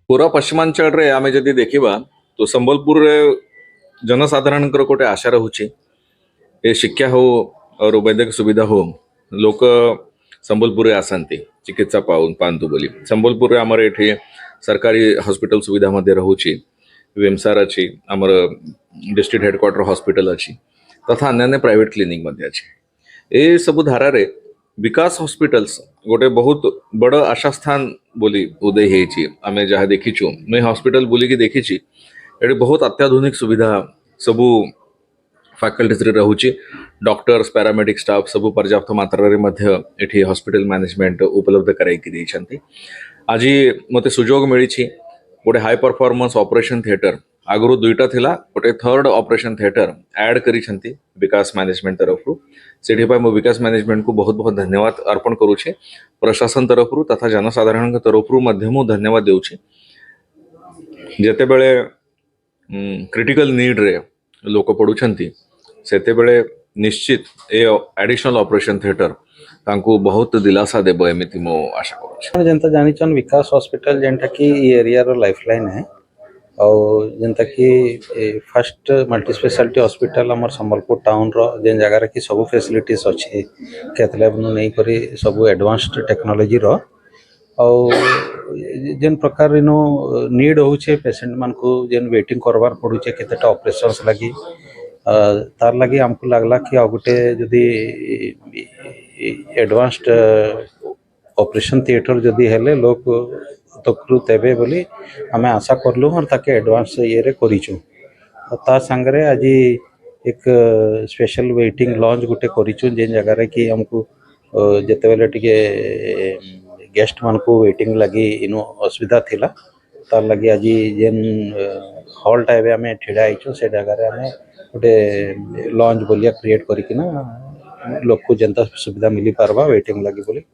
पूरा पश्चिमांचल आमे जदि देखिबा तो संबलपुर जनसाधारण गोटे आशा रहुछि ए शिक्षा हो और वैद्यक सुविधा हो लोक संबलपुर आसती चिकित्सा पातु बोली संबलपुर आमर एठी सरकारी हॉस्पिटल सुविधा मध्य रहुछि वेमसार अच्छी आमर डिस्ट्रिक्ट हेडक्वार्टर हॉस्पिटल अच्छी तथा अन्य प्राइवेट क्लिनिक मध्य अच्छी ए सबु धारा रे विकास हॉस्पिटल्स गोटे बहुत बड़ आशा स्थान बोली उदय होती आम जहाँ देखीचु मैं हॉस्पिटल बुलिकी देखी ये बहुत अत्याधुनिक सुविधा सबू फैकल्टीज रोचे डॉक्टर्स पैरामेडिक स्टाफ सबू पर्याप्त मात्रा ये हॉस्पिटल मैनेजमेंट उपलब्ध कराई आज मते सुजोग मिली गोटे हाई परफॉर्मेंस ऑपरेशन थिएटर आगु दुईटा थिला गोटे थर्ड ऑपरेशन थिएटर ऐड करी विकास मैनेजमेंट तरफ से मो विकास मैनेजमेंट को बहुत बहुत धन्यवाद अर्पण करुचे प्रशासन तरफ तथा जनसाधारण तरफ धन्यवाद देउचे जेते बेले क्रिटिकल नीड रे लोक पड़ुछंती सेते बेले निश्चित ए एडिशनल ऑपरेशन थिएटर तांको बहुत दिलासा देबो एमिति मो आशा करूचे जनता जानिचन विकास हॉस्पिटल जेंटा कि एरिया रो लाइफलाइन है और जेंता कि फर्स्ट मल्टी स्पेशलिटी हॉस्पिटल हमर संबलपुर टाउन रो जेन जगह रे कि सब फैसिलिटीज अछि कैथलैब नु नै करी सब एडवांस्ड टेक्नोलॉजी रो और जेन प्रकार इनो नीड होचे पेशेंट मान को जेन वेटिंग करवार पड़ुचे केतेटा ऑपरेशंस लगी तार लगी हमको लागला कि आ गोटे जदि एडवांस्ड ऑपरेशन थिएटर जदि हेले लोक तकरु तेबे बोली आमे आशा करलु और ताके एडवांस ये रे करिचु ता संगरे आज एक स्पेशल वेटिंग लॉन्च गोटे करिचु जेन जगह रे कि हमको जते बेले टिके गेस्ट मान को वेटिंग लगी इनो असुविधा थिला तार लगी आज जेन हॉल टाइप आमे ठिडा आइचु से जगह रे आमे गोटे लॉन्च बोलिया क्रिएट करिकिना लोक को जनता सुविधा मिली पारबा वेटिंग लगी बोली।